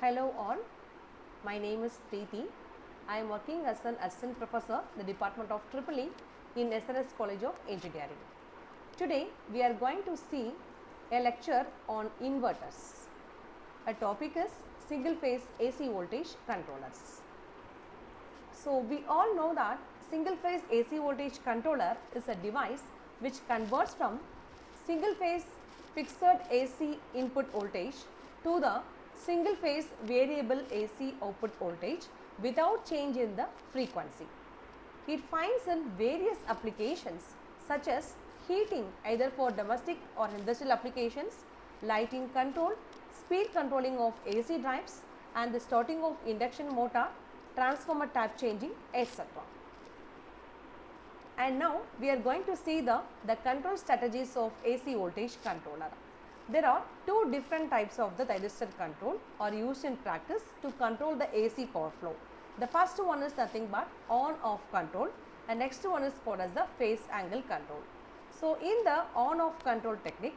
Hello all, my name is Preethi. I am working as an assistant professor in the Department of EEE in SNS College of Engineering. Today we are going to see a lecture on inverters. A topic is single phase AC voltage controllers. So we all know that single phase AC voltage controller is a device which converts from single phase fixed AC input voltage to the single phase variable AC output voltage without change in the frequency. It finds in various applications such as heating either for domestic or industrial applications, lighting control, speed controlling of AC drives and the starting of induction motor, transformer tap changing, etc. And now we are going to see the control strategies of AC voltage controller. There are two different types of the thyristor control are used in practice to control the AC power flow. The first one is nothing but on-off control and next one is called as the phase angle control. So in the on-off control technique,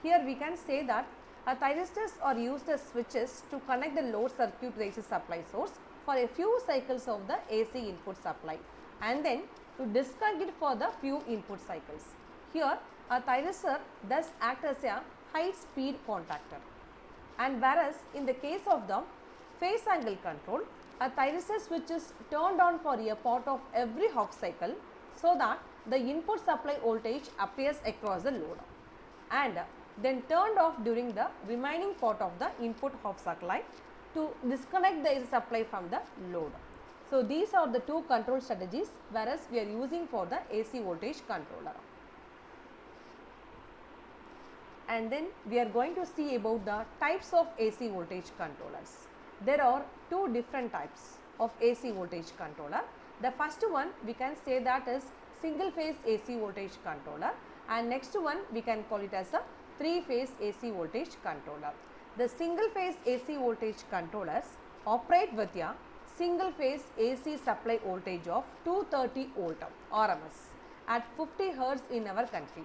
here we can say that thyristors are used as switches to connect the load circuit to the AC supply source for a few cycles of the AC input supply and then to disconnect it for the few input cycles. Here a thyristor thus acts as a high speed contactor, and whereas in the case of the phase angle control, a thyristor switch is turned on for a part of every half cycle so that the input supply voltage appears across the load and then turned off during the remaining part of the input half supply to disconnect the AC supply from the load. So these are the two control strategies whereas we are using for the AC voltage controller. And then we are going to see about the types of AC voltage controllers. There are two different types of AC voltage controller. The first one we can say that is single phase AC voltage controller and next one we can call it as a three phase AC voltage controller. The single phase AC voltage controllers operate with a single phase AC supply voltage of 230 volt RMS at 50 Hz in our country.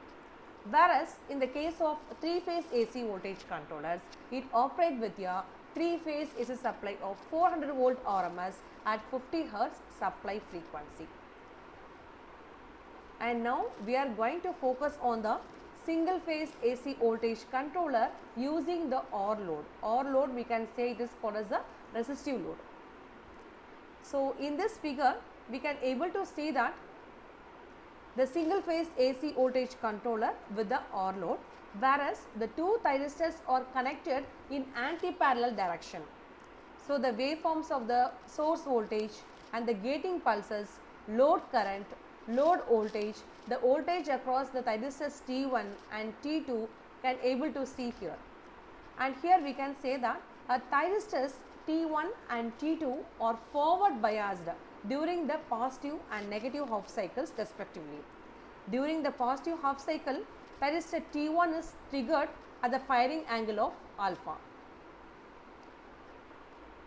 Whereas in the case of three phase AC voltage controllers, it operates with a three phase AC supply of 400 volt RMS at 50 Hz supply frequency. And now we are going to focus on the single phase AC voltage controller using the OR load. OR load we can say it is called as a resistive load. So in this figure we can able to see that the single phase AC voltage controller with the OR load, whereas the two thyristors are connected in anti-parallel direction. So the waveforms of the source voltage and the gating pulses, load current, load voltage, the voltage across the thyristors T1 and T2 can able to see here. And here we can say that a thyristors T1 and T2 are forward biased during the positive and negative half cycles respectively. During the positive half cycle, thyristor T1 is triggered at the firing angle of alpha,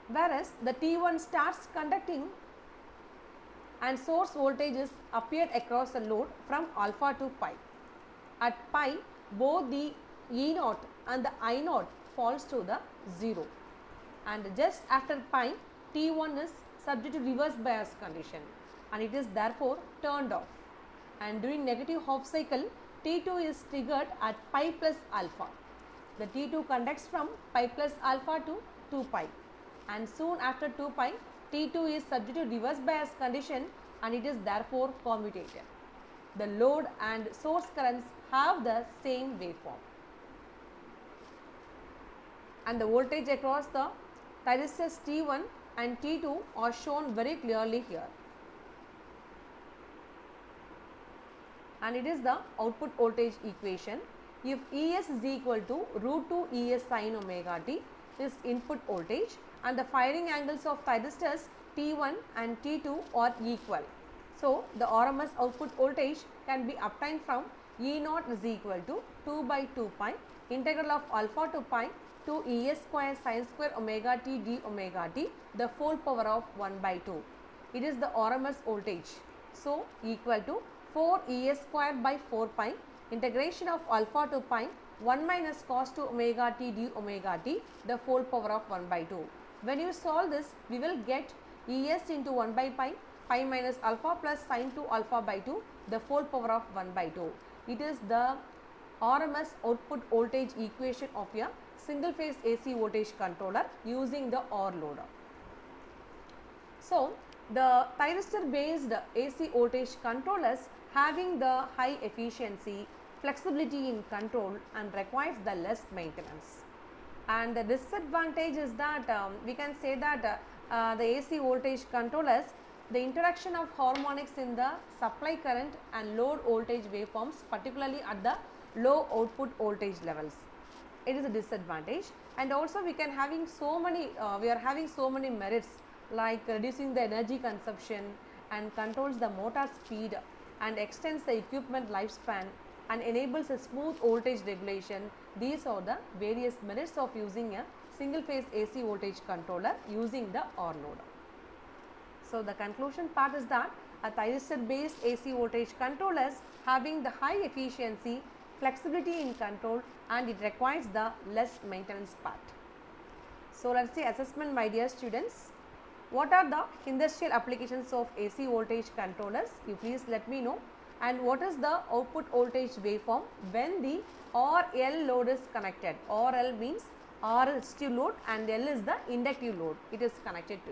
whereas the T1 starts conducting and source voltages appear across the load from alpha to pi. At pi, both the E0 and the I0 falls to the 0 and just after pi, T1 is subject to reverse bias condition and it is therefore turned off, and during negative half cycle T2 is triggered at pi plus alpha. The T2 conducts from pi plus alpha to 2 pi and soon after 2 pi T2 is subject to reverse bias condition and it is therefore commutated. The load and source currents have the same waveform and the voltage across the thyristors T1 and T2 are shown very clearly here, and it is the output voltage equation. If ES is equal to root 2 ES sin omega t is input voltage and the firing angles of thyristors T1 and T2 are equal. So the RMS output voltage can be obtained from E0 is equal to 2 by 2 pi integral of alpha to pi to Es square sin square omega t d omega t the whole power of 1 by 2. It is the RMS voltage. So equal to 4 Es square by 4 pi integration of alpha to pi 1 minus cos 2 omega t d omega t the whole power of 1 by 2. When you solve this, we will get Es into 1 by pi, pi minus alpha plus sin 2 alpha by 2 the whole power of 1 by 2. It is the RMS output voltage equation of a single phase AC voltage controller using the OR load. So, the thyristor based AC voltage controllers having the high efficiency, flexibility in control and requires the less maintenance. And the disadvantage is that we can say that the AC voltage controllers, the introduction of harmonics in the supply current and load voltage waveforms, particularly at the low output voltage levels, it is a disadvantage. And also we are having so many merits like reducing the energy consumption and controls the motor speed and extends the equipment lifespan and enables a smooth voltage regulation. These are the various merits of using a single phase AC voltage controller using the OR load. So, the conclusion part is that a thyristor based AC voltage controllers having the high efficiency, flexibility in control and it requires the less maintenance part. So, let us see assessment, my dear students. What are the industrial applications of AC voltage controllers? You please let me know. And what is the output voltage waveform when the RL load is connected? RL means R is resistive load and L is the inductive load it is connected to.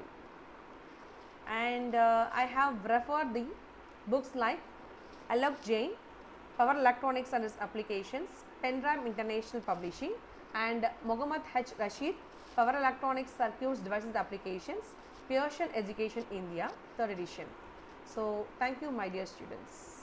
And I have referred the books like Alok Jain, Power Electronics and its Applications, Penram International Publishing, and Mohammad H. Rashid, Power Electronics Circuits Devices Applications, Pearson Education India, 3rd edition. So, thank you my dear students.